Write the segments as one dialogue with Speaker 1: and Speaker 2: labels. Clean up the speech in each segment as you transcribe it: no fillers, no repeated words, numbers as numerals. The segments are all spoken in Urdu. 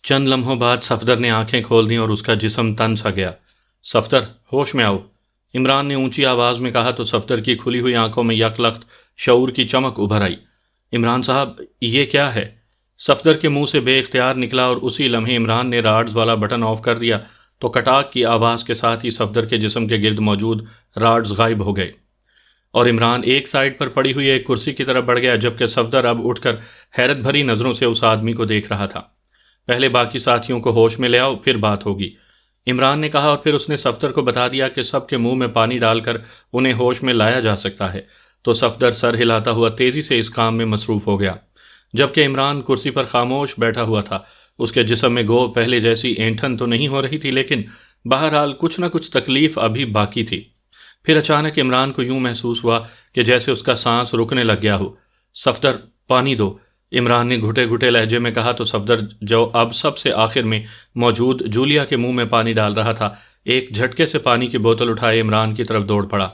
Speaker 1: چند لمحوں بعد صفدر نے آنکھیں کھول دیں اور اس کا جسم تن سا گیا۔ صفدر، ہوش میں آؤ، عمران نے اونچی آواز میں کہا تو صفدر کی کھلی ہوئی آنکھوں میں یک لخت شعور کی چمک ابھر آئی۔ عمران صاحب، یہ کیا ہے؟ صفدر کے منہ سے بے اختیار نکلا اور اسی لمحے عمران نے راڈز والا بٹن آف کر دیا تو کٹاک کی آواز کے ساتھ ہی صفدر کے جسم کے گرد موجود راڈز غائب ہو گئے اور عمران ایک سائڈ پر پڑی ہوئی ایک کرسی کی طرف بڑھ گیا، جبکہ صفدر اب اٹھ کر حیرت بھری نظروں سے اس آدمی کو دیکھ رہا تھا۔ پہلے باقی ساتھیوں کو ہوش میں لے آؤ، پھر بات ہوگی، عمران نے کہا، اور پھر اس نے صفدر کو بتا دیا کہ سب کے منہ میں پانی ڈال کر انہیں ہوش میں لایا جا سکتا ہے۔ تو صفدر سر ہلاتا ہوا تیزی سے اس کام میں مصروف ہو گیا، جبکہ عمران کرسی پر خاموش بیٹھا ہوا تھا۔ اس کے جسم میں گو پہلے جیسی اینٹھن تو نہیں ہو رہی تھی، لیکن بہرحال کچھ نہ کچھ تکلیف ابھی باقی تھی۔ پھر اچانک عمران کو یوں محسوس ہوا کہ جیسے اس کا سانس رکنے لگ گیا ہو۔ صفدر، پانی دو، عمران نے گھٹے گھٹے لہجے میں کہا تو صفدر، جو اب سب سے آخر میں موجود جولیا کے منہ میں پانی ڈال رہا تھا، ایک جھٹکے سے پانی کی بوتل اٹھائے عمران کی طرف دوڑ پڑا۔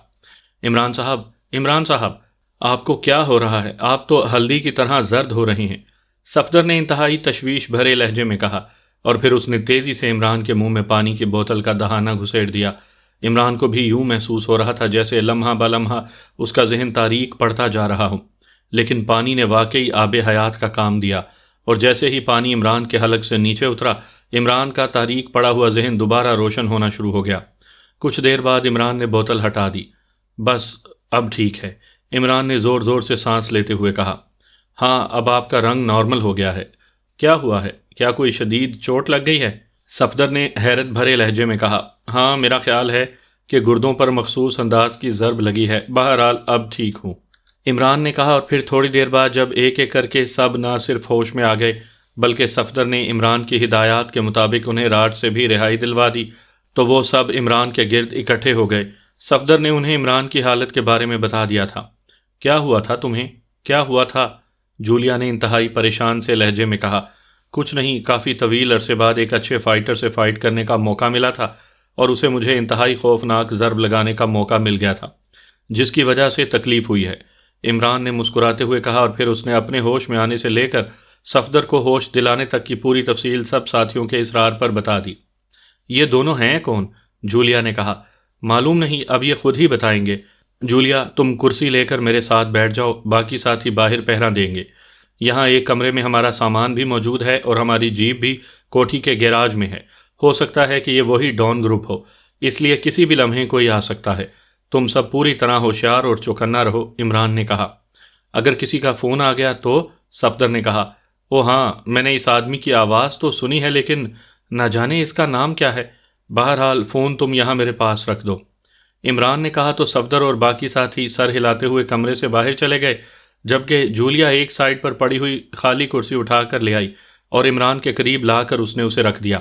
Speaker 1: عمران صاحب، عمران صاحب، آپ کو کیا ہو رہا ہے؟ آپ تو ہلدی کی طرح زرد ہو رہی ہیں، صفدر نے انتہائی تشویش بھرے لہجے میں کہا، اور پھر اس نے تیزی سے عمران کے منہ میں پانی کی بوتل کا دہانہ گھسیٹ دیا۔ عمران کو بھی یوں محسوس ہو رہا تھا جیسے لمحہ بلمحہ اس کا ذہن تاریک پڑتا جا رہا ہو، لیکن پانی نے واقعی آب حیات کا کام دیا، اور جیسے ہی پانی عمران کے حلق سے نیچے اترا، عمران کا تاریک پڑا ہوا ذہن دوبارہ روشن ہونا شروع ہو گیا۔ کچھ دیر بعد عمران نے بوتل ہٹا دی۔ بس اب ٹھیک ہے، عمران نے زور زور سے سانس لیتے ہوئے کہا۔ ہاں، اب آپ کا رنگ نارمل ہو گیا ہے۔ کیا ہوا ہے؟ کیا کوئی شدید چوٹ لگ گئی ہے؟ صفدر نے حیرت بھرے لہجے میں کہا۔ ہاں، میرا خیال ہے کہ گردوں پر مخصوص انداز کی ضرب لگی ہے، بہرحال اب ٹھیک ہوں، عمران نے کہا، اور پھر تھوڑی دیر بعد جب ایک ایک کر کے سب نہ صرف ہوش میں آ گئے بلکہ صفدر نے عمران کی ہدایات کے مطابق انہیں راڈ سے بھی رہائی دلوا دی تو وہ سب عمران کے گرد اکٹھے ہو گئے۔ صفدر نے انہیں عمران کی حالت کے بارے میں بتا دیا تھا۔ کیا ہوا تھا تمہیں؟ کیا ہوا تھا؟ جولیا نے انتہائی پریشان سے لہجے میں کہا۔ کچھ نہیں، کافی طویل عرصے بعد ایک اچھے فائٹر سے فائٹ کرنے کا موقع ملا تھا اور اسے مجھے انتہائی خوفناک ضرب لگانے کا موقع مل گیا تھا، جس کی وجہ سے تکلیف ہوئی ہے، عمران نے مسکراتے ہوئے کہا، اور پھر اس نے اپنے ہوش میں آنے سے لے کر صفدر کو ہوش دلانے تک کی پوری تفصیل سب ساتھیوں کے اصرار پر بتا دی۔ یہ دونوں ہیں کون؟ جولیا نے کہا۔ معلوم نہیں، اب یہ خود ہی بتائیں گے۔ جولیا، تم کرسی لے کر میرے ساتھ بیٹھ جاؤ، باقی ساتھی باہر پہرا دیں گے۔ یہاں ایک کمرے میں ہمارا سامان بھی موجود ہے اور ہماری جیپ بھی کوٹھی کے گیراج میں ہے۔ ہو سکتا ہے کہ یہ وہی ڈان گروپ ہو، اس لیے کسی بھی لمحے کوئی آ سکتا ہے۔ تم سب پوری طرح ہوشیار اور چوکنا رہو، عمران نے کہا۔ اگر کسی کا فون آ گیا تو؟ صفدر نے کہا۔ او ہاں، میں نے اس آدمی کی آواز تو سنی ہے، لیکن نہ جانے اس کا نام کیا ہے۔ بہرحال فون تم یہاں میرے پاس رکھ دو، عمران نے کہا تو صفدر اور باقی ساتھی سر ہلاتے ہوئے کمرے سے باہر چلے گئے، جبکہ جولیا ایک سائڈ پر پڑی ہوئی خالی کرسی اٹھا کر لے آئی اور عمران کے قریب لا کر اس نے اسے رکھ دیا۔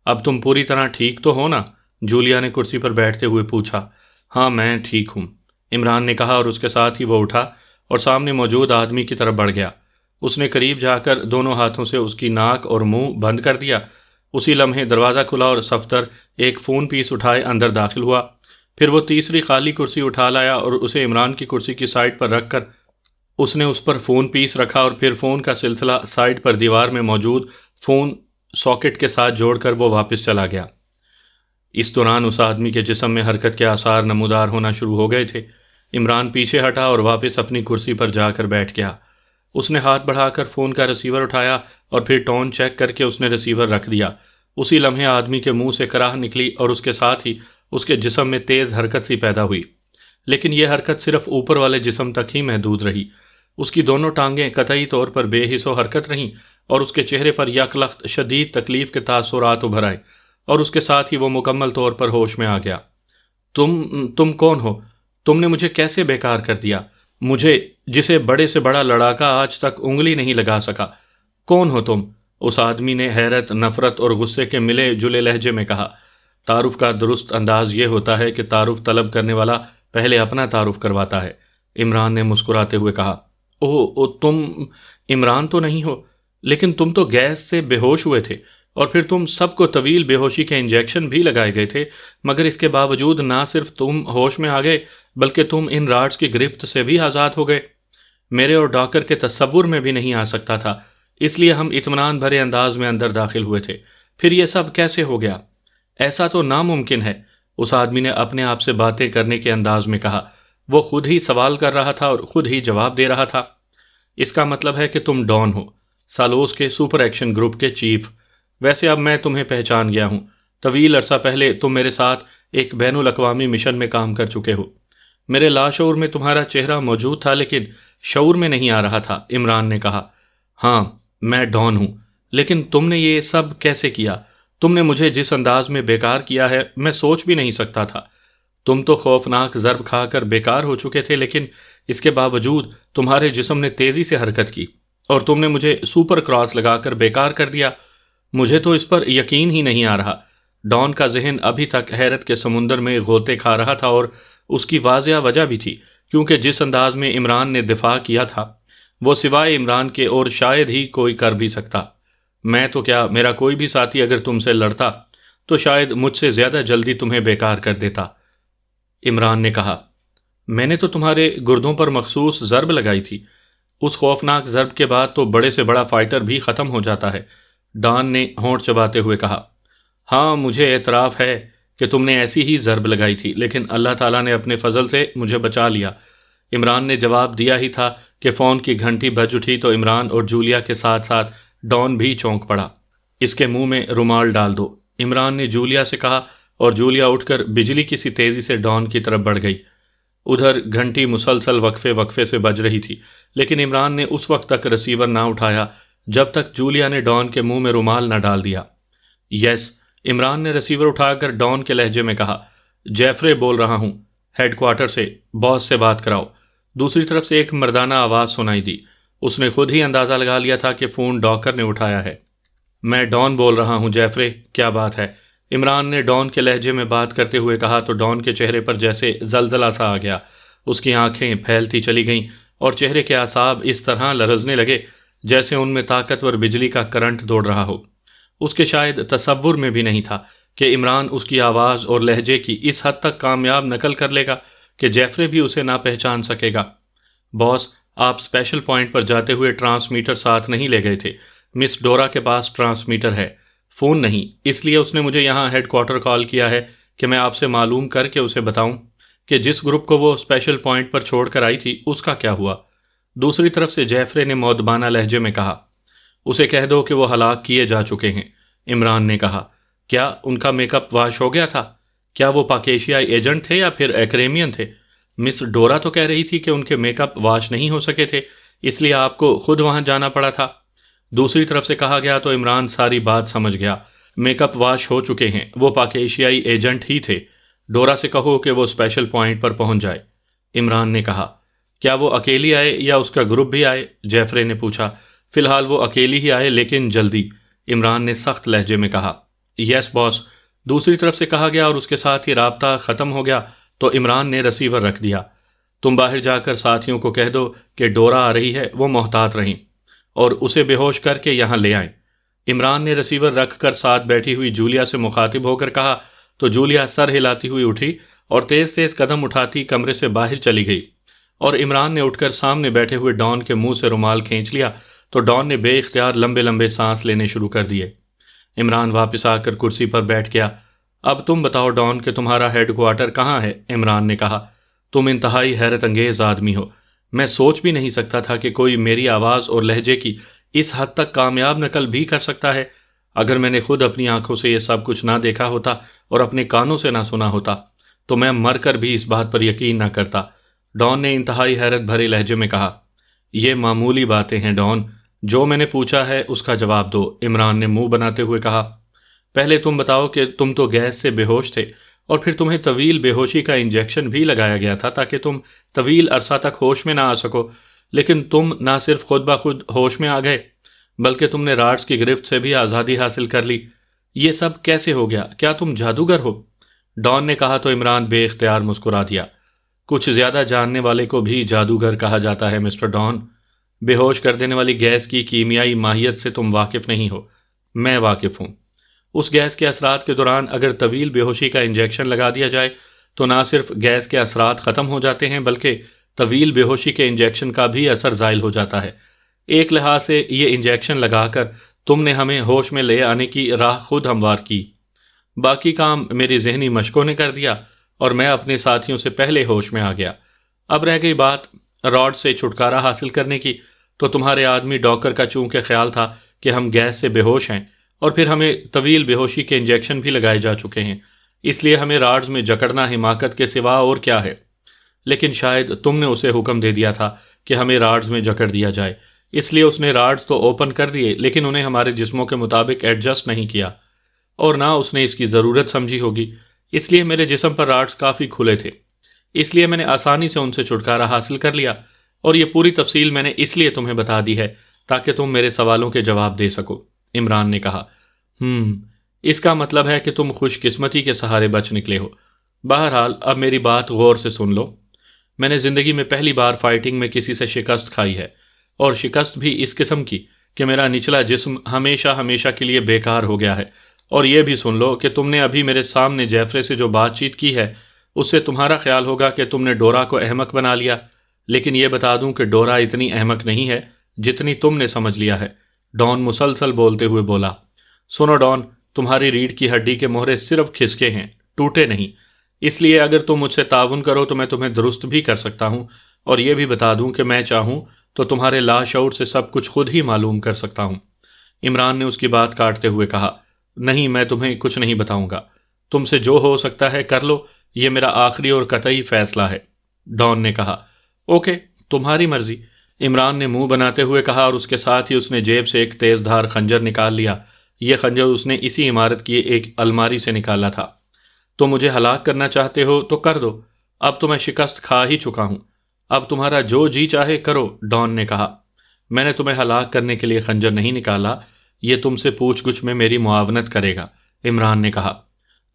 Speaker 1: اب تم پوری طرح ٹھیک تو ہو نا؟ جولیا نے کرسی پر بیٹھتے ہوئے پوچھا۔ ہاں، میں ٹھیک ہوں، عمران نے کہا، اور اس کے ساتھ ہی وہ اٹھا اور سامنے موجود آدمی کی طرف بڑھ گیا۔ اس نے قریب جا کر دونوں ہاتھوں سے اس کی ناک اور منہ بند کر دیا۔ اسی لمحے دروازہ کھلا اور صفدر ایک فون پیس اٹھائے اندر داخل ہوا۔ پھر وہ تیسری خالی کرسی اٹھا لایا اور اسے عمران کی کرسی کی سائڈ پر رکھ کر اس نے اس پر فون پیس رکھا اور پھر فون کا سلسلہ سائڈ پر دیوار میں موجود فون ساکٹ کے ساتھ جوڑ کر وہ واپس چلا گیا۔ اس دوران اس آدمی کے جسم میں حرکت کے آثار نمودار ہونا شروع ہو گئے تھے۔ عمران پیچھے ہٹا اور واپس اپنی کرسی پر جا کر بیٹھ گیا۔ اس نے ہاتھ بڑھا کر فون کا ریسیور اٹھایا اور پھر ٹون چیک کر کے اس نے ریسیور رکھ دیا۔ اسی لمحے آدمی کے منہ سے کراہ نکلی اور اس کے ساتھ ہی اس کے جسم میں تیز حرکت سی پیدا ہوئی، لیکن یہ حرکت صرف اوپر والے جسم تک ہی محدود رہی۔ اس کی دونوں ٹانگیں قطعی طور پر بے حس و حرکت رہیں اور اس کے چہرے پر یک لخت شدید تکلیف کے تاثرات ابھر آئے اور اس کے ساتھ ہی وہ مکمل طور پر ہوش میں آ گیا۔ تم کون ہو؟ تم نے مجھے کیسے بیکار کر دیا؟ مجھے، جسے بڑے سے بڑا لڑاکا آج تک انگلی نہیں لگا سکا، کون ہو تم؟ اس آدمی نے حیرت، نفرت اور غصے کے ملے جلے لہجے میں کہا۔ تعارف کا درست انداز یہ ہوتا ہے کہ تعارف طلب کرنے والا پہلے اپنا تعارف کرواتا ہے، عمران نے مسکراتے ہوئے کہا۔ اوہ، تم عمران تو نہیں ہو؟ لیکن تم تو گیس سے بے ہوش ہوئے تھے اور پھر تم سب کو طویل بے ہوشی کے انجیکشن بھی لگائے گئے تھے، مگر اس کے باوجود نہ صرف تم ہوش میں آ گئے بلکہ تم ان راڈز کی گرفت سے بھی آزاد ہو گئے۔ میرے اور ڈاکر کے تصور میں بھی نہیں آ سکتا تھا، اس لیے ہم اطمینان بھرے انداز میں اندر داخل ہوئے تھے۔ پھر یہ سب کیسے ہو گیا؟ ایسا تو ناممکن ہے، اس آدمی نے اپنے آپ سے باتیں کرنے کے انداز میں کہا۔ وہ خود ہی سوال کر رہا تھا اور خود ہی جواب دے رہا تھا۔ اس کا مطلب ہے کہ تم ڈان ہو، سالوس کے سپر ایکشن گروپ کے چیف۔ ویسے اب میں تمہیں پہچان گیا ہوں۔ طویل عرصہ پہلے تم میرے ساتھ ایک بین الاقوامی مشن میں کام کر چکے ہو۔ میرے لاشعور میں تمہارا چہرہ موجود تھا لیکن شعور میں نہیں آ رہا تھا، عمران نے کہا۔ ہاں، میں ڈان ہوں، لیکن تم نے یہ سب کیسے کیا؟ تم نے مجھے جس انداز میں بیکار کیا ہے میں سوچ بھی نہیں سکتا تھا۔ تم تو خوفناک ضرب کھا کر بیکار ہو چکے تھے، لیکن اس کے باوجود تمہارے جسم نے تیزی سے حرکت کی اور تم نے مجھے سپر کراس لگا کر بیکار کر دیا۔ مجھے تو اس پر یقین ہی نہیں آ رہا۔ ڈان کا ذہن ابھی تک حیرت کے سمندر میں غوطے کھا رہا تھا، اور اس کی واضح وجہ بھی تھی، کیونکہ جس انداز میں عمران نے دفاع کیا تھا وہ سوائے عمران کے اور شاید ہی کوئی کر بھی سکتا۔ میں تو کیا، میرا کوئی بھی ساتھی اگر تم سے لڑتا تو شاید مجھ سے زیادہ جلدی تمہیں بیکار کر دیتا، عمران نے کہا۔ میں نے تو تمہارے گردوں پر مخصوص ضرب لگائی تھی۔ اس خوفناک ضرب کے بعد تو بڑے سے بڑا فائٹر بھی ختم ہو جاتا ہے، ڈان نے ہونٹ چباتے ہوئے کہا۔ ہاں، مجھے اعتراف ہے کہ تم نے ایسی ہی ضرب لگائی تھی، لیکن اللہ تعالیٰ نے اپنے فضل سے مجھے بچا لیا۔ عمران نے جواب دیا ہی تھا کہ فون کی گھنٹی بج اٹھی تو عمران اور جولیا کے ساتھ ساتھ ڈان بھی چونک پڑا۔ اس کے منہ میں رومال ڈال دو، عمران نے جولیا سے کہا، اور جولیا اٹھ کر بجلی کی سی تیزی سے ڈان کی طرف بڑھ گئی۔ ادھر گھنٹی مسلسل وقفے وقفے سے بج رہی تھی، لیکن عمران نے اس وقت تک ریسیور نہ اٹھایا جب تک جولیا نے ڈان کے منہ میں رومال نہ ڈال دیا۔ یس، عمران نے ریسیور اٹھا کر ڈان کے لہجے میں کہا۔ جیفرے بول رہا ہوں، ہیڈ کوارٹر سے، باس سے بات کراؤ۔ دوسری طرف سے ایک مردانہ آواز سنائی دی۔ اس نے خود ہی اندازہ لگا لیا تھا کہ فون ڈاکر نے اٹھایا ہے۔ میں ڈان بول رہا ہوں جیفرے، کیا بات ہے؟ عمران نے ڈان کے لہجے میں بات کرتے ہوئے کہا تو ڈان کے چہرے پر جیسے زلزلہ سا آ گیا۔ اس کی آنکھیں پھیلتی چلی گئیں اور چہرے کے اعصاب اس طرح لرزنے لگے جیسے ان میں طاقتور بجلی کا کرنٹ دوڑ رہا ہو۔ اس کے شاید تصور میں بھی نہیں تھا کہ عمران اس کی آواز اور لہجے کی اس حد تک کامیاب نقل کر لے گا کہ جیفرے بھی اسے نہ پہچان سکے گا۔ باس، آپ اسپیشل پوائنٹ پر جاتے ہوئے ٹرانسمیٹر ساتھ نہیں لے گئے تھے۔ مس ڈورا کے پاس ٹرانسمیٹر ہے، فون نہیں، اس لیے اس نے مجھے یہاں ہیڈ کوارٹر کال کیا ہے کہ میں آپ سے معلوم کر کے اسے بتاؤں کہ جس گروپ کو وہ اسپیشل پوائنٹ پر چھوڑ کر آئی تھی اس کا کیا ہوا۔ دوسری طرف سے جیفرے نے مؤدبانہ لہجے میں کہا۔ اسے کہہ دو کہ وہ ہلاک کیے جا چکے ہیں، عمران نے کہا۔ کیا ان کا میک اپ واش ہو گیا تھا؟ کیا وہ پاکیشیائی ایجنٹ تھے یا پھر ایکریمین تھے؟ مس ڈورا تو کہہ رہی تھی کہ ان کے میک اپ واش نہیں ہو سکے تھے، اس لیے آپ کو خود وہاں جانا پڑا تھا۔ دوسری طرف سے کہا گیا تو عمران ساری بات سمجھ گیا۔ میک اپ واش ہو چکے ہیں، وہ پاکیشیائی ایجنٹ ہی تھے۔ ڈورا سے کہو کہ وہ اسپیشل پوائنٹ پر پہنچ جائے، عمران نے کہا۔ کیا وہ اکیلی آئے یا اس کا گروپ بھی آئے؟ جیفرے نے پوچھا۔ فی الحال وہ اکیلی ہی آئے لیکن جلدی، عمران نے سخت لہجے میں کہا۔ یس باس، دوسری طرف سے کہا گیا اور اس کے ساتھ ہی رابطہ ختم ہو گیا تو عمران نے ریسیور رکھ دیا۔ تم باہر جا کر ساتھیوں کو کہہ دو کہ ڈورا آ رہی ہے، وہ محتاط رہیں اور اسے بے ہوش کر کے یہاں لے آئیں۔ عمران نے ریسیور رکھ کر ساتھ بیٹھی ہوئی جولیا سے مخاطب ہو کر کہا تو جولیا سر ہلاتی ہوئی اٹھی اور تیز تیز قدم اٹھاتی کمرے سے باہر چلی گئی، اور عمران نے اٹھ کر سامنے بیٹھے ہوئے ڈان کے منہ سے رومال کھینچ لیا تو ڈان نے بے اختیار لمبے لمبے سانس لینے شروع کر دیے۔ عمران واپس آ کر کرسی پر بیٹھ گیا۔ اب تم بتاؤ ڈان کہ تمہارا ہیڈ کوارٹر کہاں ہے؟ عمران نے کہا۔ تم انتہائی حیرت انگیز آدمی ہو، میں سوچ بھی نہیں سکتا تھا کہ کوئی میری آواز اور لہجے کی اس حد تک کامیاب نقل بھی کر سکتا ہے۔ اگر میں نے خود اپنی آنکھوں سے یہ سب کچھ نہ دیکھا ہوتا اور اپنے کانوں سے نہ سنا ہوتا تو میں مر کر بھی اس بات پر یقین نہ کرتا، ڈان نے انتہائی حیرت بھرے لہجے میں کہا۔ یہ معمولی باتیں ہیں ڈان، جو میں نے پوچھا ہے اس کا جواب دو، عمران نے منہ بناتے ہوئے کہا۔ پہلے تم بتاؤ کہ تم تو گیس سے بے ہوش تھے اور پھر تمہیں طویل بے ہوشی کا انجیکشن بھی لگایا گیا تھا تاکہ تم طویل عرصہ تک ہوش میں نہ آ سکو، لیکن تم نہ صرف خود بخود ہوش میں آ گئے بلکہ تم نے راڈز کی گرفت سے بھی آزادی حاصل کر لی۔ یہ سب کیسے ہو گیا؟ کیا تم جادوگر ہو؟ ڈان نے کہا تو عمران بے اختیار مسکرا دیا۔ کچھ زیادہ جاننے والے کو بھی جادوگر کہا جاتا ہے مسٹر ڈان۔ بے ہوش کر دینے والی گیس کی کیمیائی ماہیت سے تم واقف نہیں ہو، میں واقف ہوں۔ اس گیس کے اثرات کے دوران اگر طویل بے ہوشی کا انجیکشن لگا دیا جائے تو نہ صرف گیس کے اثرات ختم ہو جاتے ہیں بلکہ طویل بے ہوشی کے انجیکشن کا بھی اثر زائل ہو جاتا ہے۔ ایک لحاظ سے یہ انجیکشن لگا کر تم نے ہمیں ہوش میں لے آنے کی راہ خود ہموار کی، باقی کام میری ذہنی مشقوں نے کر دیا اور میں اپنے ساتھیوں سے پہلے ہوش میں آ گیا۔ اب رہ گئی بات راڈ سے چھٹکارا حاصل کرنے کی، تو تمہارے آدمی ڈاکر کا چونکہ خیال تھا کہ ہم گیس سے بے ہوش ہیں اور پھر ہمیں طویل بے ہوشی کے انجیکشن بھی لگائے جا چکے ہیں، اس لیے ہمیں راڈز میں جکڑنا حماقت کے سوا اور کیا ہے۔ لیکن شاید تم نے اسے حکم دے دیا تھا کہ ہمیں راڈز میں جکڑ دیا جائے، اس لیے اس نے راڈز تو اوپن کر دیے لیکن انہیں ہمارے جسموں کے مطابق ایڈجسٹ نہیں کیا، اور نہ اس نے اس کی ضرورت سمجھی ہوگی، اس لیے میرے جسم پر راڈز کافی کھلے تھے، اس لیے میں نے آسانی سے ان سے چھٹکارا حاصل کر لیا، اور یہ پوری تفصیل میں نے اس لیے تمہیں بتا دی ہے تاکہ تم میرے سوالوں کے جواب دے سکو۔ عمران نے کہا، اس کا مطلب ہے کہ تم خوش قسمتی کے سہارے بچ نکلے ہو۔ بہرحال اب میری بات غور سے سن لو۔ میں نے زندگی میں پہلی بار فائٹنگ میں کسی سے شکست کھائی ہے، اور شکست بھی اس قسم کی کہ میرا نچلا جسم ہمیشہ ہمیشہ کے لیے بیکار ہو گیا ہے۔ اور یہ بھی سن لو کہ تم نے ابھی میرے سامنے جیفرے سے جو بات چیت کی ہے اس سے تمہارا خیال ہوگا کہ تم نے ڈورا کو احمق بنا لیا، لیکن یہ بتا دوں کہ ڈورا اتنی احمق نہیں ہے جتنی تم نے سمجھ لیا ہے۔ ڈان مسلسل بولتے ہوئے بولا، سنو ڈان، تمہاری ریڑھ کی ہڈی کے مہرے صرف کھسکے ہیں، ٹوٹے نہیں، اس لیے اگر تم مجھ سے تعاون کرو تو میں تمہیں درست بھی کر سکتا ہوں، اور یہ بھی بتا دوں کہ میں چاہوں تو تمہارے لاشعور سے سب کچھ خود ہی معلوم کر سکتا ہوں۔ عمران نے اس کی بات کاٹتے ہوئے کہا، نہیں، میں تمہیں کچھ نہیں بتاؤں گا، تم سے جو ہو سکتا ہے کر لو، یہ میرا آخری اور قطعی فیصلہ ہے۔ ڈان نے کہا، اوکے، تمہاری مرضی۔ عمران نے منہ بناتے ہوئے کہا، اور اس کے ساتھ ہی اس نے جیب سے ایک تیز دھار خنجر نکال لیا۔ یہ خنجر اس نے اسی عمارت کی ایک الماری سے نکالا تھا۔ تو مجھے ہلاک کرنا چاہتے ہو تو کر دو، اب تو میں شکست کھا ہی چکا ہوں، اب تمہارا جو جی چاہے کرو۔ ڈان نے کہا، میں نے تمہیں ہلاک کرنے کے لیے خنجر نہیں نکالا، یہ تم سے پوچھ گچھ میں میری معاونت کرے گا۔ عمران نے کہا،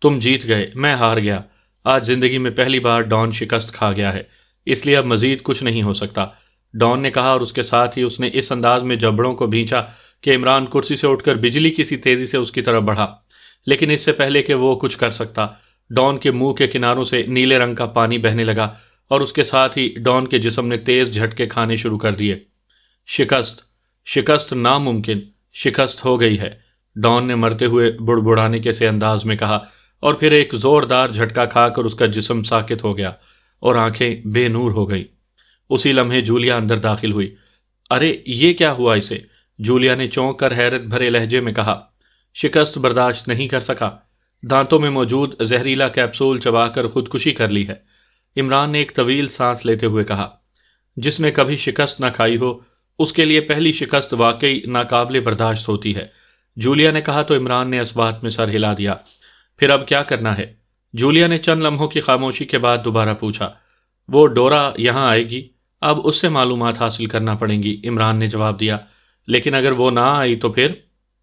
Speaker 1: تم جیت گئے، میں ہار گیا۔ آج زندگی میں پہلی بار ڈان شکست کھا گیا ہے، اس لیے اب مزید کچھ نہیں ہو سکتا۔ ڈان نے کہا، اور اس کے ساتھ ہی اس نے اس انداز میں جبڑوں کو بھینچا کہ عمران کرسی سے اٹھ کر بجلی کی سی تیزی سے اس کی طرف بڑھا، لیکن اس سے پہلے کہ وہ کچھ کر سکتا، ڈان کے منہ کے کناروں سے نیلے رنگ کا پانی بہنے لگا، اور اس کے ساتھ ہی ڈان کے جسم نے تیز جھٹکے کھانے شروع کر دیے۔ شکست ناممکن، شکست ہو گئی ہے، ڈان نے مرتے ہوئے بڑبڑانے کے سے انداز میں کہا، اور پھر ایک زوردار جھٹکا کھا کر اس کا جسم ساکت ہو گیا اور آنکھیں بے نور ہو گئیں۔ اسی لمحے جولیا اندر داخل ہوئی۔ ارے یہ کیا ہوا اسے؟ جولیا نے چونک کر حیرت بھرے لہجے میں کہا، شکست برداشت نہیں کر سکا، دانتوں میں موجود زہریلا کیپسول چبا کر خودکشی کر لی ہے۔ عمران نے ایک طویل سانس لیتے ہوئے کہا، جس نے کبھی شکست نہ کھائی ہو اس کے لیے پہلی شکست واقعی ناقابل برداشت ہوتی ہے، جولیا نے کہا، تو عمران نے اس بات میں سر ہلا دیا۔ پھر اب کیا کرنا ہے؟ جولیا نے چند لمحوں کی خاموشی کے بعد دوبارہ پوچھا۔ وہ ڈورا یہاں آئے گی، اب اس سے معلومات حاصل کرنا پڑیں گی، عمران نے جواب دیا۔ لیکن اگر وہ نہ آئی تو پھر؟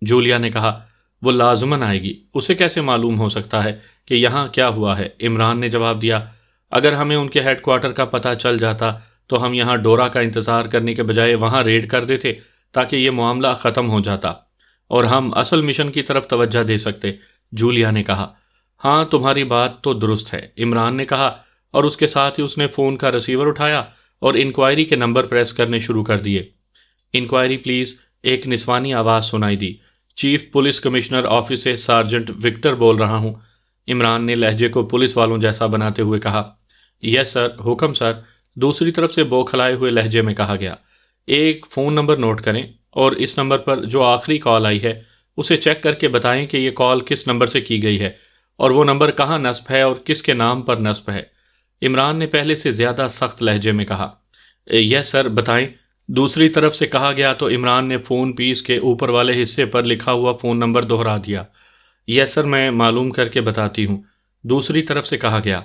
Speaker 1: جولیا نے کہا، وہ لازماً آئے گی، اسے کیسے معلوم ہو سکتا ہے کہ یہاں کیا ہوا ہے، عمران نے جواب دیا۔ اگر ہمیں ان کے ہیڈ کوارٹر کا پتہ چل جاتا تو ہم یہاں ڈورا کا انتظار کرنے کے بجائے وہاں ریڈ کر دیتے تاکہ یہ معاملہ ختم ہو جاتا اور ہم اصل مشن کی طرف توجہ دے سکتے، جولیا نے کہا۔ ہاں، تمہاری بات تو درست ہے، عمران نے کہا، اور اس کے ساتھ ہی اس نے فون کا ریسیور اٹھایا اور انکوائری کے نمبر پریس کرنے شروع کر دیے۔ انکوائری پلیز، ایک نسوانی آواز سنائی دی۔ چیف پولیس کمشنر آفس سے سارجنٹ وکٹر بول رہا ہوں، عمران نے لہجے کو پولیس والوں جیسا بناتے ہوئے کہا۔ یس سر، حکم سر، دوسری طرف سے بوکھلائے ہوئے لہجے میں کہا گیا۔ ایک فون نمبر نوٹ کریں اور اس نمبر پر جو آخری کال آئی ہے اسے چیک کر کے بتائیں کہ یہ کال کس نمبر سے کی گئی ہے اور وہ نمبر کہاں نصب ہے اور کس کے نام پر نصب ہے، عمران نے پہلے سے زیادہ سخت لہجے میں کہا۔ یس سر، بتائیں، دوسری طرف سے کہا گیا تو عمران نے فون پیس کے اوپر والے حصے پر لکھا ہوا فون نمبر دہرا دیا۔ یس سر، میں معلوم کر کے بتاتی ہوں، دوسری طرف سے کہا گیا۔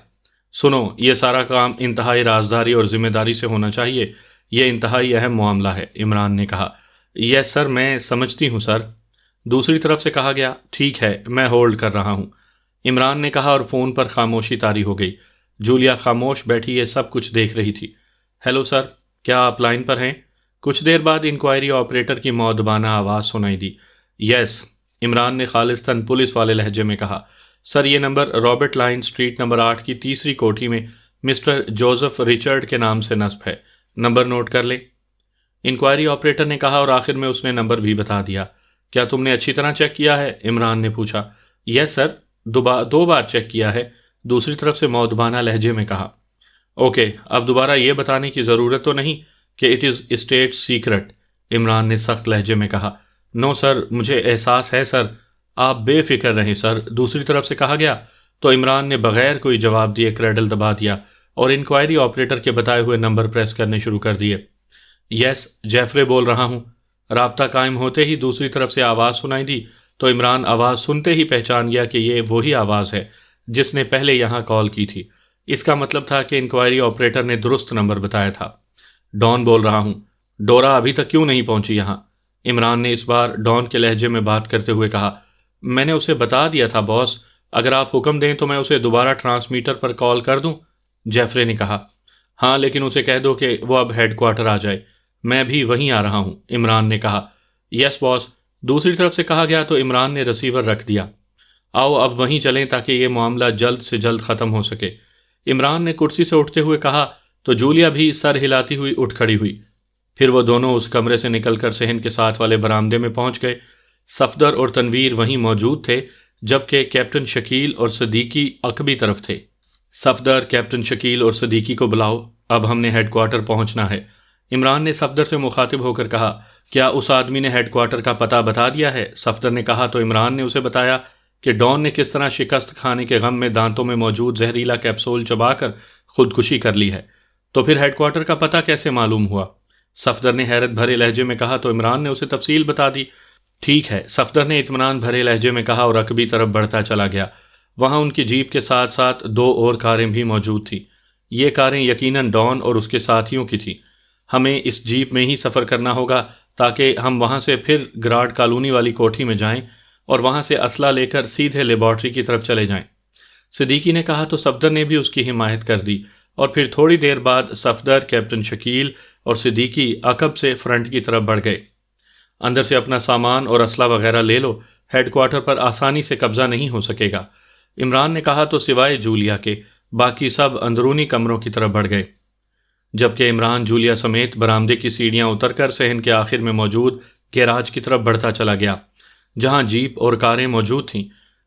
Speaker 1: سنو، یہ سارا کام انتہائی رازداری اور ذمہ داری سے ہونا چاہیے، یہ انتہائی اہم معاملہ ہے، عمران نے کہا۔ یس سر، میں سمجھتی ہوں سر، دوسری طرف سے کہا گیا۔ ٹھیک ہے، میں ہولڈ کر رہا ہوں، عمران نے کہا، اور فون پر خاموشی طاری ہو گئی۔ جولیا خاموش بیٹھی یہ سب کچھ دیکھ رہی تھی۔ ہیلو سر، کیا آپ لائن پر ہیں؟ کچھ دیر بعد انکوائری آپریٹر کی مؤدبانہ آواز سنائی دی۔ یس، عمران نے خالصتاً پولیس والے لہجے میں کہا۔ سر، یہ number Robert line straight number 8 کی تیسری کوٹھی میں مسٹر جوزف ریچرڈ کے نام سے نصب ہے، نمبر نوٹ کر لیں۔ انکوائری آپریٹر نے کہا اور آخر میں اس نے نمبر بھی بتا دیا۔ کیا تم نے اچھی طرح چیک کیا ہے؟ عمران نے پوچھا۔ یس سر، 2 بار چیک کیا ہے، دوسری طرف سے مؤدبانہ لہجے میں کہا۔ اوکے، اب دوبارہ یہ بتانے کی ضرورت تو نہیں کہ it is state secret? Imran نے سخت لہجے میں کہا۔ نو سر، مجھے احساس ہے سر، آپ بے فکر رہیں سر، دوسری طرف سے کہا گیا۔ تو عمران نے بغیر کوئی جواب دیے کریڈل دبا دیا اور انکوائری آپریٹر کے بتائے ہوئے نمبر پریس کرنے شروع کر دیے۔ یس، جیفرے بول رہا ہوں۔ رابطہ قائم ہوتے ہی دوسری طرف سے آواز سنائی دی تو عمران آواز سنتے ہی پہچان گیا کہ یہ وہی آواز ہے جس نے پہلے یہاں کال کی تھی۔ اس کا مطلب تھا کہ انکوائری آپریٹر نے درست نمبر بتایا تھا۔ ڈان بول رہا ہوں، ڈورا ابھی تک کیوں نہیں پہنچی یہاں؟ عمران نے اس بار ڈان کے لہجے میں بات کرتے ہوئے کہا۔ میں نے اسے بتا دیا تھا باس، اگر آپ حکم دیں تو میں اسے دوبارہ ٹرانسمیٹر پر کال کر دوں؟ جیفرے نے کہا۔ ہاں، لیکن اسے کہہ دو کہ وہ اب ہیڈ کوارٹر آ جائے، میں بھی وہیں آ رہا ہوں، عمران نے کہا۔ یس باس، دوسری طرف سے کہا گیا تو عمران نے ریسیور رکھ دیا۔ آؤ اب وہیں چلیں تاکہ یہ معاملہ جلد سے جلد ختم ہو سکے، عمران نے کرسی سے اٹھتے ہوئے کہا تو جولیا بھی سر ہلاتی ہوئی اٹھ کھڑی ہوئی۔ پھر وہ دونوں اس کمرے سے نکل کر صحن کے ساتھ والے برآمدے میں پہنچ گئے۔ صفدر اور تنویر وہیں موجود تھے جبکہ کیپٹن شکیل اور صدیقی عقبی طرف تھے۔ صفدر، کیپٹن شکیل اور صدیقی کو بلاؤ، اب ہم نے ہیڈ کوارٹر پہنچنا ہے، عمران نے صفدر سے مخاطب ہو کر کہا۔ کیا اس آدمی نے ہیڈ کوارٹر کا پتہ بتا دیا ہے؟ صفدر نے کہا تو عمران نے اسے بتایا کہ ڈان نے کس طرح شکست کھانے کے غم میں دانتوں میں موجود زہریلا کیپسول چبا کر خودکشی کر لی ہے۔ تو پھر ہیڈ کوارٹر کا پتہ کیسے معلوم ہوا؟ صفدر نے حیرت بھرے لہجے میں کہا تو عمران نے اسے تفصیل بتا دی۔ ٹھیک ہے، صفدر نے اطمینان بھرے لہجے میں کہا اور عقبی طرف بڑھتا چلا گیا۔ وہاں ان کی جیپ کے ساتھ ساتھ 2 اور کاریں بھی موجود تھیں۔ یہ کاریں یقیناً ڈان اور اس کے ساتھیوں کی تھیں۔ ہمیں اس جیپ میں ہی سفر کرنا ہوگا تاکہ ہم وہاں سے پھر گراڈ کالونی والی کوٹھی میں جائیں اور وہاں سے اسلحہ لے کر سیدھے لیبارٹری کی طرف چلے جائیں، صدیقی نے کہا تو صفدر نے بھی اس کی حمایت کر دی اور پھر تھوڑی دیر بعد صفدر، کیپٹن شکیل اور صدیقی عقب سے فرنٹ کی طرف بڑھ گئے۔ اندر سے اپنا سامان اور اسلحہ وغیرہ لے لو، ہیڈ کوارٹر پر آسانی سے قبضہ نہیں ہو سکے گا، عمران نے کہا تو سوائے جولیا کے باقی سب اندرونی کمروں کی طرف بڑھ گئے، جبکہ عمران جولیا سمیت برآمدے کی سیڑھیاں اتر کر صحن کے آخر میں موجود گیراج کی طرف بڑھتا چلا گیا جہاں جیپ اور کاریں موجود تھیں۔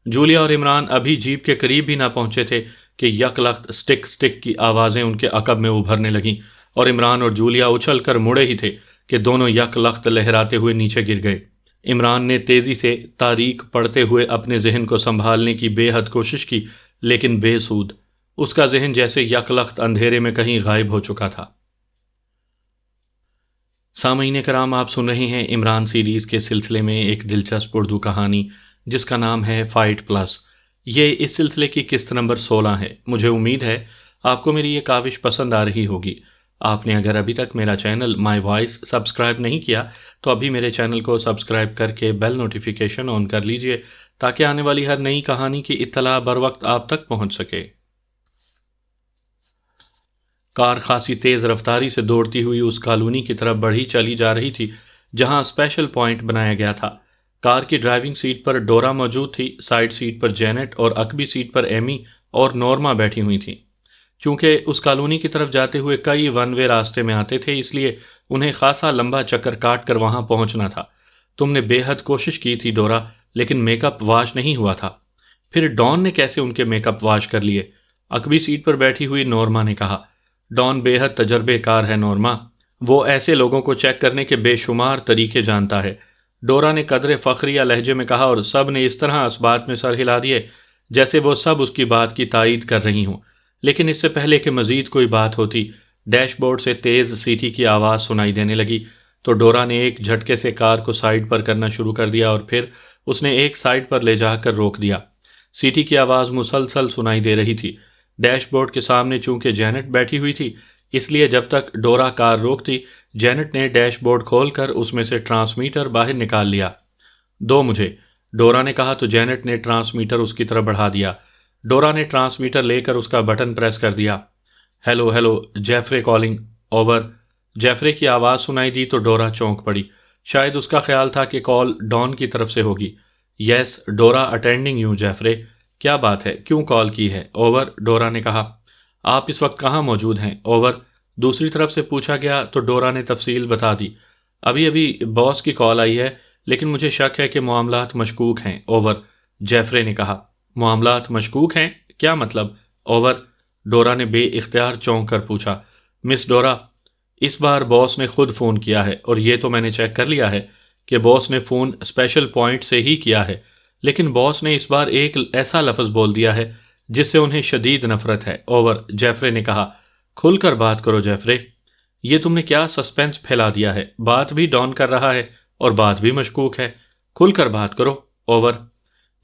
Speaker 1: جولیا اور عمران ابھی جیپ کے قریب بھی نہ پہنچے تھے کہ یک لخت سٹک سٹک کی آوازیں ان کے عقب میں ابھرنے لگیں اور عمران اور جولیا اچھل کر مڑے ہی تھے کہ دونوں یک لخت لہراتے ہوئے نیچے گر گئے۔ عمران نے تیزی سے تاریخ پڑھتے ہوئے اپنے ذہن کو سنبھالنے کی بے حد کوشش کی لیکن بے سود، اس کا ذہن جیسے یک لخت اندھیرے میں کہیں غائب ہو چکا تھا۔ سامعین کرام، آپ سن رہے ہیں عمران سیریز کے سلسلے میں ایک دلچسپ اردو کہانی جس کا نام ہے فائٹ پلس۔ یہ اس سلسلے کی قسط نمبر 16 ہے۔ مجھے امید ہے آپ کو میری یہ کاوش پسند آ رہی ہوگی۔ آپ نے اگر ابھی تک میرا چینل مائی وائس سبسکرائب نہیں کیا تو ابھی میرے چینل کو سبسکرائب کر کے بیل نوٹیفیکیشن آن کر لیجئے تاکہ آنے والی ہر نئی کہانی کی اطلاع بر وقت آپ تک پہنچ سکے۔ کار خاصی تیز رفتاری سے دوڑتی ہوئی اس کالونی کی طرف بڑھی چلی جا رہی تھی جہاں اسپیشل پوائنٹ بنایا گیا تھا۔ کار کی ڈرائیونگ سیٹ پر ڈورا موجود تھی، سائیڈ سیٹ پر جینٹ اور عقبی سیٹ پر ایمی اور نورما بیٹھی ہوئی تھیں۔ چونکہ اس کالونی کی طرف جاتے ہوئے کئی ون وے راستے میں آتے تھے اس لیے انہیں خاصا لمبا چکر کاٹ کر وہاں پہنچنا تھا۔ تم نے بے حد کوشش کی تھی ڈورا، لیکن میک اپ واش نہیں ہوا تھا۔ پھر ڈان نے کیسے ان کے میک اپ واش کر لیے؟ عقبی سیٹ پر بیٹھی ہوئی نورما نے کہا۔ ڈان بے حد تجربے کار ہے نورما، وہ ایسے لوگوں کو چیک کرنے کے بے شمار طریقے جانتا ہے، ڈورا نے قدرے فخریہ لہجے میں کہا اور سب نے اس طرح اس بات میں سر ہلا دیے جیسے وہ سب اس کی بات کی تائید کر رہی ہوں۔ لیکن اس سے پہلے کہ مزید کوئی بات ہوتی، ڈیش بورڈ سے تیز سیٹی کی آواز سنائی دینے لگی تو ڈورا نے ایک جھٹکے سے کار کو سائیڈ پر کرنا شروع کر دیا اور پھر اس نے ایک سائیڈ پر لے جا کر روک دیا۔ سیٹی کی آواز مسلسل سنائی دے رہی تھی۔ ڈیش بورڈ کے سامنے چونکہ جینٹ بیٹھی ہوئی تھی اس لیے جب تک ڈورا کار روکتی جینٹ نے ڈیش بورڈ کھول کر اس میں سے ٹرانسمیٹر باہر نکال لیا۔ دو مجھے، ڈورا نے کہا تو جینٹ نے ٹرانسمیٹر اس کی طرف بڑھا دیا۔ ڈورا نے ٹرانسمیٹر لے کر اس کا بٹن پریس کر دیا۔ Hello hello, Jeffrey calling, over. Jeffrey کی آواز سنائی دی تو ڈورا چونک پڑی، شاید اس کا خیال تھا کہ کال ڈان کی طرف سے ہوگی۔ یس ڈورا اٹینڈنگ یو جیفرے، کیا بات ہے، کیوں کال کی ہے؟ اوور، ڈورا نے کہا۔ آپ اس وقت کہاں موجود ہیں؟ اوور، دوسری طرف سے پوچھا گیا تو ڈورا نے تفصیل بتا دی۔ ابھی ابھی باس کی کال آئی ہے، لیکن مجھے شک ہے کہ معاملات مشکوک ہیں، اوور، جیفرے نے کہا۔ معاملات مشکوک ہیں؟ کیا مطلب؟ اوور، ڈورا نے بے اختیار چونک کر پوچھا۔ مس ڈورا، اس بار باس نے خود فون کیا ہے، اور یہ تو میں نے چیک کر لیا ہے کہ باس نے فون اسپیشل پوائنٹ سے ہی کیا ہے، لیکن باس نے اس بار ایک ایسا لفظ بول دیا ہے جس سے انہیں شدید نفرت ہے، اوور، جیفرے نے کہا۔ کھل کر بات کرو جیفرے، یہ تم نے کیا سسپینس پھیلا دیا ہے؟ بات بھی ڈان کر رہا ہے اور بات بھی مشکوک ہے، کھل کر بات کرو، اوور۔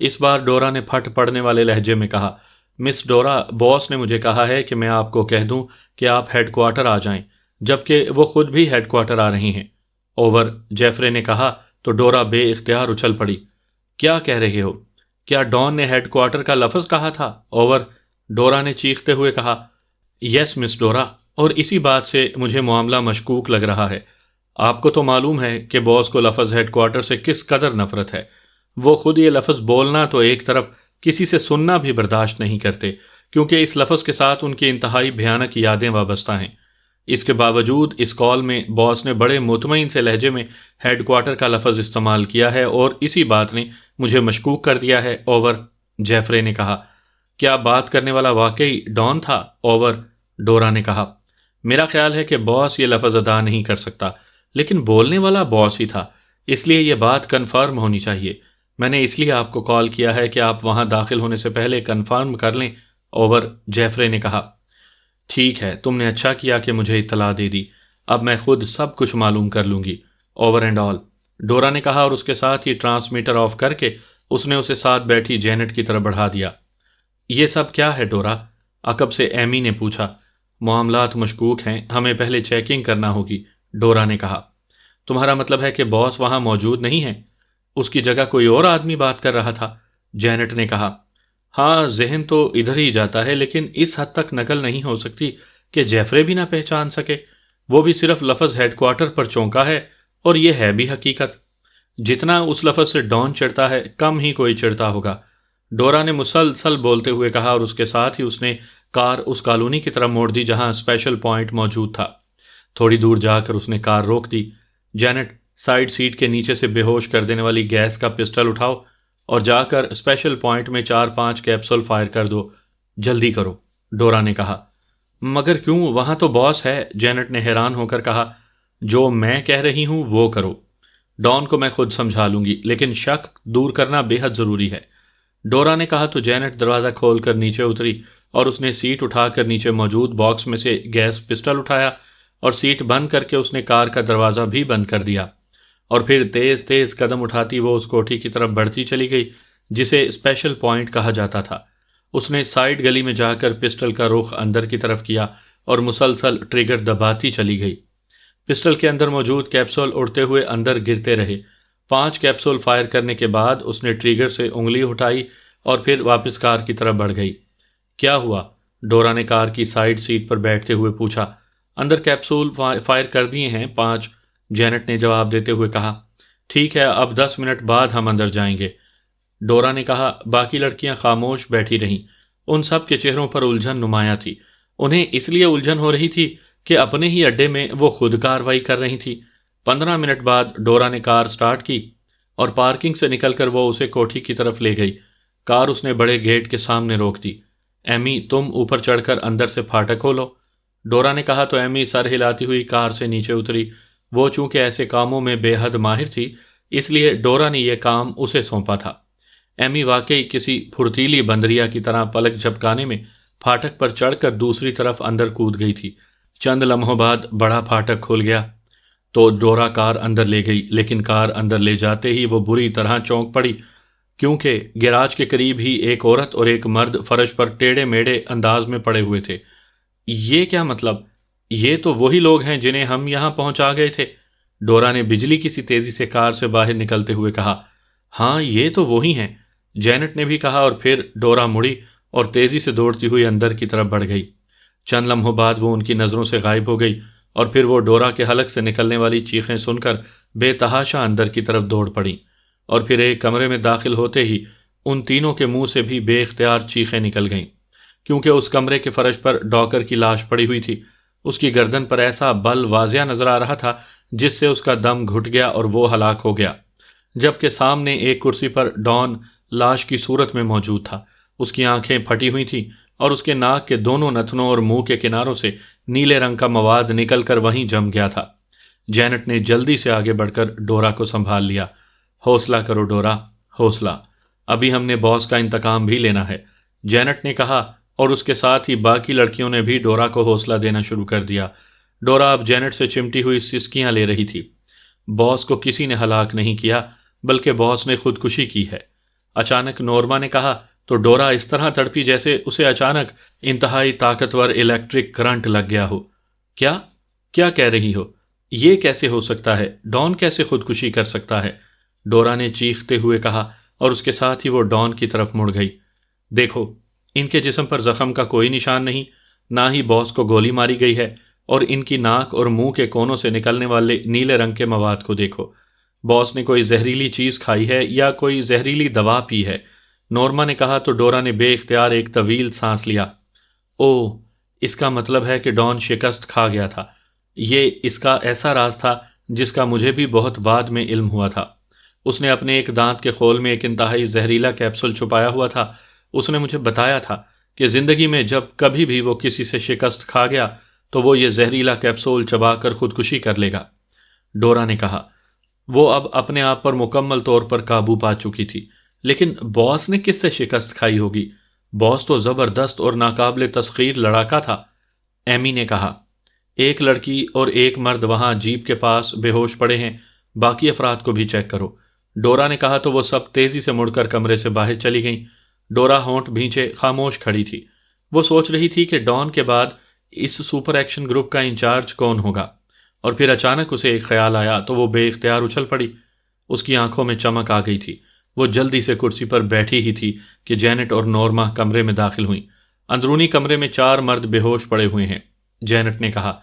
Speaker 1: اس بار ڈورا نے پھٹ پڑنے والے لہجے میں کہا۔ مس ڈورا، باس نے مجھے کہا ہے کہ میں آپ کو کہہ دوں کہ آپ ہیڈ کوارٹر آ جائیں، جبکہ وہ خود بھی ہیڈ کوارٹر آ رہی ہیں، اوور، جیفرے نے کہا تو ڈورا بے اختیار اچھل پڑی۔ کیا کہہ رہے ہو؟ کیا ڈان نے ہیڈ کوارٹر کا لفظ کہا تھا؟ اوور، ڈورا نے چیختے ہوئے کہا۔ یس مس ڈورا، اور اسی بات سے مجھے معاملہ مشکوک لگ رہا ہے۔ آپ کو تو معلوم ہے کہ باس کو لفظ ہیڈ کوارٹر سے کس قدر نفرت ہے۔ وہ خود یہ لفظ بولنا تو ایک طرف، کسی سے سننا بھی برداشت نہیں کرتے، کیونکہ اس لفظ کے ساتھ ان کی انتہائی بھیانک یادیں وابستہ ہیں۔ اس کے باوجود اس کال میں باس نے بڑے مطمئن سے لہجے میں ہیڈ کوارٹر کا لفظ استعمال کیا ہے، اور اسی بات نے مجھے مشکوک کر دیا ہے، اوور، جیفرے نے کہا۔ کیا بات کرنے والا واقعی ڈان تھا؟ اوور، ڈورا نے کہا۔ میرا خیال ہے کہ باس یہ لفظ ادا نہیں کر سکتا، لیکن بولنے والا باس ہی تھا، اس لیے یہ بات کنفرم ہونی چاہیے۔ میں نے اس لیے آپ کو کال کیا ہے کہ آپ وہاں داخل ہونے سے پہلے کنفرم کر لیں، اوور، جیفرے نے کہا۔ ٹھیک ہے، تم نے اچھا کیا کہ مجھے اطلاع دے دی، اب میں خود سب کچھ معلوم کر لوں گی، اوور اینڈ آل، ڈورا نے کہا، اور اس کے ساتھ ہی ٹرانسمیٹر آف کر کے اس نے اسے ساتھ بیٹھی جینٹ کی طرف بڑھا دیا۔ یہ سب کیا ہے ڈورا؟ عقب سے ایمی نے پوچھا۔ معاملات مشکوک ہیں، ہمیں پہلے چیکنگ کرنا ہوگی، ڈورا نے کہا۔ تمہارا مطلب ہے کہ باس وہاں موجود نہیں ہے؟ اس کی جگہ کوئی اور آدمی بات کر رہا تھا، جینٹ نے کہا۔ ہاں، ذہن تو ادھر ہی جاتا ہے، لیکن اس حد تک نقل نہیں ہو سکتی کہ جیفرے بھی نہ پہچان سکے۔ وہ بھی صرف لفظ ہیڈ کوارٹر پر چونکا ہے، اور یہ ہے بھی حقیقت۔ جتنا اس لفظ سے ڈان چڑھتا ہے، کم ہی کوئی چڑھتا ہوگا، ڈورا نے مسلسل بولتے ہوئے کہا، اور اس کے ساتھ ہی اس نے کار اس کالونی کی طرف موڑ دی جہاں اسپیشل پوائنٹ موجود تھا۔ تھوڑی دور جا کر اس نے کار روک دی۔ جینٹ، سائیڈ سیٹ کے نیچے سے بے ہوش کر دینے والی گیس کا پسٹل اٹھاؤ اور جا کر اسپیشل پوائنٹ میں 4-5 کیپسول فائر کر دو، جلدی کرو، ڈورا نے کہا۔ مگر کیوں؟ وہاں تو باس ہے، جینٹ نے حیران ہو کر کہا۔ جو میں کہہ رہی ہوں وہ کرو، ڈان کو میں خود سمجھا لوں گی، لیکن شک دور کرنا بے حد ضروری ہے، ڈورا نے کہا تو جینٹ دروازہ کھول کر نیچے اتری، اور اس نے سیٹ اٹھا کر نیچے موجود باکس میں سے گیس پسٹل اٹھایا، اور سیٹ بند کر کے اس نے کار کا دروازہ بھی بند کر دیا، اور پھر تیز تیز قدم اٹھاتی وہ اس کوٹھی کی طرف بڑھتی چلی گئی جسے اسپیشل پوائنٹ کہا جاتا تھا۔ اس نے سائیڈ گلی میں جا کر پسٹل کا رخ اندر کی طرف کیا اور مسلسل ٹریگر دباتی چلی گئی۔ پسٹل کے اندر موجود کیپسول اڑتے ہوئے اندر گرتے رہے۔ 5 کیپسول فائر کرنے کے بعد اس نے ٹریگر سے انگلی اٹھائی اور پھر واپس کار کی طرف بڑھ گئی۔ کیا ہوا؟ ڈورا نے کار کی سائیڈ سیٹ پر بیٹھتے ہوئے پوچھا۔ اندر کیپسول فائر کر دیے ہیں 5، جینٹ نے جواب دیتے ہوئے کہا۔ ٹھیک ہے، اب 10 منٹ بعد ہم اندر جائیں گے، ڈورا نے کہا۔ باقی لڑکیاں خاموش بیٹھی رہیں، ان سب کے چہروں پر الجھن نمایاں تھی۔ انہیں اس لیے الجھن ہو رہی تھی کہ اپنے ہی اڈے میں وہ خود کارروائی کر رہی تھی۔ 15 منٹ بعد ڈورا نے کار سٹارٹ کی اور پارکنگ سے نکل کر وہ اسے کوٹھی کی طرف لے گئی۔ کار اس نے بڑے گیٹ کے سامنے روک دی۔ ایمی، تم اوپر چڑھ کر اندر سے پھاٹک کھولو، ڈورا نے کہا تو ایمی سر ہلاتی ہوئی کار سے نیچے اتری۔ وہ چونکہ ایسے کاموں میں بے حد ماہر تھی، اس لیے ڈورا نے یہ کام اسے سونپا تھا۔ ایمی واقعی کسی پھرتیلی بندریا کی طرح پلک جھپکانے میں پھاٹک پر چڑھ کر دوسری طرف اندر کود گئی تھی۔ چند لمحوں بعد بڑا پھاٹک کھل گیا تو ڈورا کار اندر لے گئی، لیکن کار اندر لے جاتے ہی وہ بری طرح چونک پڑی، کیونکہ گیراج کے قریب ہی ایک عورت اور ایک مرد فرش پر ٹیڑھے میڑھے انداز میں پڑے ہوئے تھے۔ یہ کیا مطلب؟ یہ تو وہی لوگ ہیں جنہیں ہم یہاں پہنچا گئے تھے، ڈورا نے بجلی کی سی تیزی سے کار سے باہر نکلتے ہوئے کہا۔ ہاں، یہ تو وہی ہیں، جینٹ نے بھی کہا، اور پھر ڈورا مڑی اور تیزی سے دوڑتی ہوئی اندر کی طرف بڑھ گئی۔ چند لمحوں بعد وہ ان کی نظروں سے غائب ہو گئی، اور پھر وہ ڈورا کے حلق سے نکلنے والی چیخیں سن کر بے تحاشا اندر کی طرف دوڑ پڑیں، اور پھر ایک کمرے میں داخل ہوتے ہی ان تینوں کے منہ سے بھی بے اختیار چیخیں نکل گئیں، کیونکہ اس کمرے کے فرش پر ڈاکر کی لاش پڑی ہوئی تھی۔ اس کی گردن پر ایسا بل واضح نظر آ رہا تھا جس سے اس کا دم گھٹ گیا اور وہ ہلاک ہو گیا، جبکہ سامنے ایک کرسی پر ڈان لاش کی صورت میں موجود تھا۔ اس کی آنکھیں پھٹی ہوئی تھیں اور اس کے ناک کے دونوں نتنوں اور منہ کے کناروں سے نیلے رنگ کا مواد نکل کر وہیں جم گیا تھا۔ جینٹ نے جلدی سے آگے بڑھ کر ڈورا کو سنبھال لیا۔ حوصلہ کرو ڈورا، حوصلہ، ابھی ہم نے باس کا انتقام بھی لینا ہے، جینٹ نے کہا، اور اس کے ساتھ ہی باقی لڑکیوں نے بھی ڈورا کو حوصلہ دینا شروع کر دیا۔ ڈورا اب جینٹ سے چمٹی ہوئی سسکیاں لے رہی تھی۔ باس کو کسی نے ہلاک نہیں کیا بلکہ باس نے خودکشی کی ہے، اچانک نورما نے کہا، تو ڈورا اس طرح تڑپی جیسے اسے اچانک انتہائی طاقتور الیکٹرک کرنٹ لگ گیا ہو۔ کیا کیا کہہ رہی ہو؟ یہ کیسے ہو سکتا ہے؟ ڈان کیسے خودکشی کر سکتا ہے؟ ڈورا نے چیختے ہوئے کہا، اور اس کے ساتھ ہی وہ ڈان کی طرف مڑ گئی۔ دیکھو، ان کے جسم پر زخم کا کوئی نشان نہیں، نہ ہی باس کو گولی ماری گئی ہے، اور ان کی ناک اور منہ کے کونوں سے نکلنے والے نیلے رنگ کے مواد کو دیکھو۔ باس نے کوئی زہریلی چیز کھائی ہے یا کوئی زہریلی دوا پی ہے، نورما نے کہا، تو ڈورا نے بے اختیار ایک طویل سانس لیا۔ اوہ، اس کا مطلب ہے کہ ڈان شکست کھا گیا تھا۔ یہ اس کا ایسا راز تھا جس کا مجھے بھی بہت بعد میں علم ہوا تھا۔ اس نے اپنے ایک دانت کے خول میں ایک انتہائی زہریلا کیپسول چھپایا ہوا تھا۔ اس نے مجھے بتایا تھا کہ زندگی میں جب کبھی بھی وہ کسی سے شکست کھا گیا تو وہ یہ زہریلا کیپسول چبا کر خودکشی کر لے گا، ڈورا نے کہا۔ وہ اب اپنے آپ پر مکمل طور پر قابو پا چکی تھی، لیکن باس نے کس سے شکست کھائی ہوگی؟ باس تو زبردست اور ناقابل تسخیر لڑاکا تھا، ایمی نے کہا۔ ایک لڑکی اور ایک مرد وہاں جیپ کے پاس بے ہوش پڑے ہیں، باقی افراد کو بھی چیک کرو، ڈورا نے کہا، تو وہ سب تیزی سے مڑ کر کمرے سے باہر چلی گئیں۔ ڈورا ہونٹ بھینچے خاموش کھڑی تھی۔ وہ سوچ رہی تھی کہ ڈان کے بعد اس سپر ایکشن گروپ کا انچارج کون ہوگا، اور پھر اچانک اسے ایک خیال آیا تو وہ بے اختیار اچھل پڑی۔ اس کی آنکھوں میں چمک آ گئی تھی۔ وہ جلدی سے کرسی پر بیٹھی ہی تھی کہ جینٹ اور نورما کمرے میں داخل ہوئیں۔ اندرونی کمرے میں 4 مرد بے ہوش پڑے ہوئے ہیں، جینٹ نے کہا۔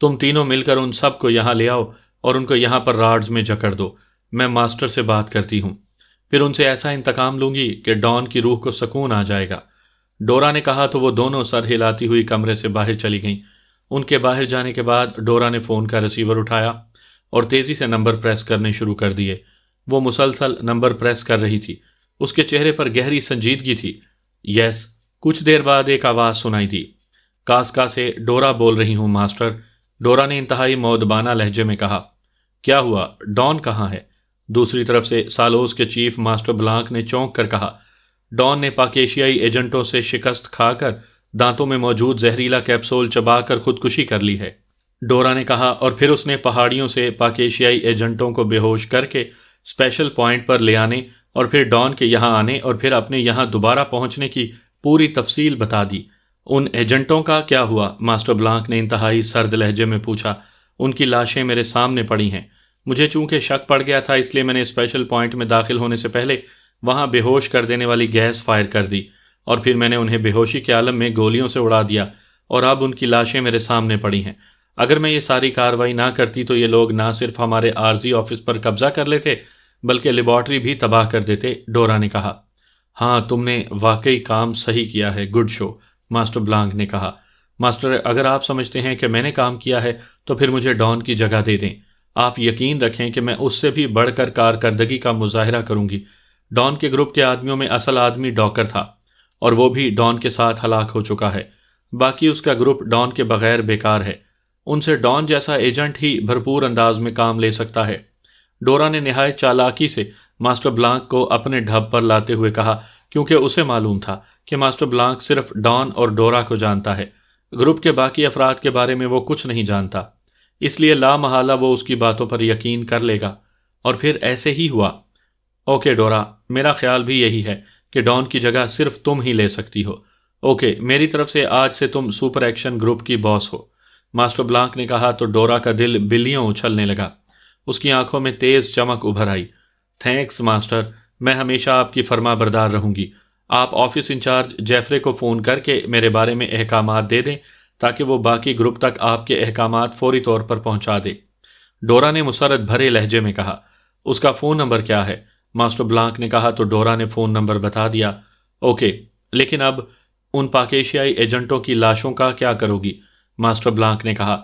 Speaker 1: تم تینوں مل کر ان سب کو یہاں لے آؤ اور ان کو یہاں پر راڈز میں جکڑ دو، میں ماسٹر سے بات کرتی ہوں، پھر ان سے ایسا انتقام لوں گی کہ ڈان کی روح کو سکون آ جائے گا، ڈورا نے کہا، تو وہ دونوں سر ہلاتی ہوئی کمرے سے باہر چلی گئیں۔ ان کے باہر جانے کے بعد ڈورا نے فون کا ریسیور اٹھایا اور تیزی سے نمبر پریس کرنے شروع کر دیے۔ وہ مسلسل نمبر پریس کر رہی تھی، اس کے چہرے پر گہری سنجیدگی تھی۔ یس، کچھ دیر بعد ایک آواز سنائی دی، کاسکا سے ڈورا بول رہی ہوں ماسٹر، ڈورا نے انتہائی مؤدبانہ لہجے میں کہا۔ کیا ہوا؟ ڈان کہاں ہے؟ دوسری طرف سے سالوز کے چیف ماسٹر بلانک نے چونک کر کہا، ڈان نے پاکیشیائی ایجنٹوں سے شکست کھا کر دانتوں میں موجود زہریلا کیپسول چبا کر خودکشی کر لی ہے، ڈورا نے کہا، اور پھر اس نے پہاڑیوں سے پاکیشیائی ایجنٹوں کو بے ہوش کر کے اسپیشل پوائنٹ پر لے آنے اور پھر ڈان کے یہاں آنے اور پھر اپنے یہاں دوبارہ پہنچنے کی پوری تفصیل بتا دی۔ ان ایجنٹوں کا کیا ہوا؟ ماسٹر بلانک نے انتہائی سرد لہجے میں پوچھا۔ ان کی لاشیں میرے سامنے پڑی ہیں، مجھے چونکہ شک پڑ گیا تھا اس لیے میں نے اسپیشل پوائنٹ میں داخل ہونے سے پہلے وہاں بے ہوش کر دینے والی گیس فائر کر دی، اور پھر میں نے انہیں بے ہوشی کے عالم میں گولیوں سے اڑا دیا، اور اب ان کی لاشیں میرے سامنے پڑی ہیں۔ اگر میں یہ ساری کارروائی نہ کرتی تو یہ لوگ نہ صرف ہمارے عارضی آفس پر قبضہ کر لیتے بلکہ لیبارٹری بھی تباہ کر دیتے، ڈورا نے کہا۔ ہاں، تم نے واقعی کام صحیح کیا ہے، گڈ شو، ماسٹر بلانک نے کہا۔ ماسٹر، اگر آپ سمجھتے ہیں کہ میں نے کام کیا ہے تو پھر مجھے ڈان کی جگہ دے دیں، آپ یقین رکھیں کہ میں اس سے بھی بڑھ کر کارکردگی کا مظاہرہ کروں گی۔ ڈان کے گروپ کے آدمیوں میں اصل آدمی ڈاکر تھا، اور وہ بھی ڈان کے ساتھ ہلاک ہو چکا ہے، باقی اس کا گروپ ڈان کے بغیر بیکار ہے، ان سے ڈان جیسا ایجنٹ ہی بھرپور انداز میں کام لے سکتا ہے۔ ڈورا نے نہایت چالاکی سے ماسٹر بلانک کو اپنے ڈھب پر لاتے ہوئے کہا، کیونکہ اسے معلوم تھا کہ ماسٹر بلانک صرف ڈان اور ڈورا کو جانتا ہے، گروپ کے باقی افراد کے بارے میں وہ کچھ نہیں جانتا، اس لیے لا محالہ وہ اس کی باتوں پر یقین کر لے گا، اور پھر ایسے ہی ہوا۔ اوکے ڈورا، میرا خیال بھی یہی ہے کہ ڈان کی جگہ صرف تم ہی لے سکتی ہو۔ اوکے، میری طرف سے آج سے تم سپر ایکشن گروپ کی باس ہو، ماسٹر بلانک نے کہا، تو ڈورا کا دل بلیوں اچھلنے لگا، اس کی آنکھوں میں تیز چمک ابھر آئی۔ تھینکس ماسٹر، میں ہمیشہ آپ کی فرما بردار رہوں گی۔ آپ آفس انچارج جیفرے کو فون کر کے میرے بارے میں احکامات دے دیں تاکہ وہ باقی گروپ تک آپ کے احکامات فوری طور پر پہنچا دے، ڈورا نے مسرت بھرے لہجے میں کہا۔ اس کا فون نمبر کیا ہے؟ ماسٹر بلانک نے کہا، تو ڈورا نے فون نمبر بتا دیا۔ اوکے، لیکن اب ان پاکیشیائی ایجنٹوں کی لاشوں کا کیا کرو گی؟ ماسٹر بلانک نے کہا۔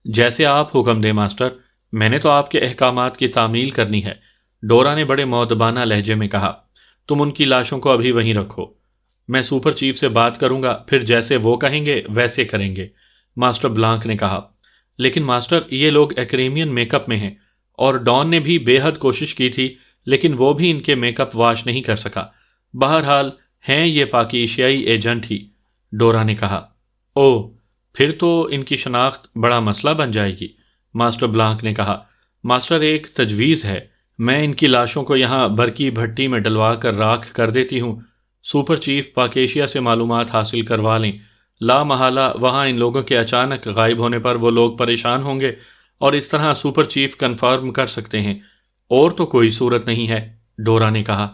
Speaker 1: جیسے آپ حکم دیں ماسٹر، میں نے تو آپ کے احکامات کی تعمیل کرنی ہے، ڈورا نے بڑے مؤدبانہ لہجے میں کہا۔ تم ان کی لاشوں کو ابھی وہیں رکھو، میں سپر چیف سے بات کروں گا، پھر جیسے وہ کہیں گے ویسے کریں گے، ماسٹر بلانک نے کہا۔ لیکن ماسٹر، یہ لوگ ایکریمین میک اپ میں ہیں، اور ڈان نے بھی بے حد کوشش کی تھی، لیکن وہ بھی ان کے میک اپ واش نہیں کر سکا۔ بہرحال ہیں یہ پاکی ایشیائی ایجنٹ ہی، ڈورا نے کہا۔ او، پھر تو ان کی شناخت بڑا مسئلہ بن جائے گی، ماسٹر بلانک نے کہا۔ ماسٹر، ایک تجویز ہے، میں ان کی لاشوں کو یہاں برقی بھٹی میں ڈلوا کر راکھ کر دیتی ہوں، سپر چیف پاکیشیا سے معلومات حاصل کروا لیں، لا محالہ وہاں ان لوگوں کے اچانک غائب ہونے پر وہ لوگ پریشان ہوں گے، اور اس طرح سپر چیف کنفرم کر سکتے ہیں، اور تو کوئی صورت نہیں ہے، ڈورا نے کہا۔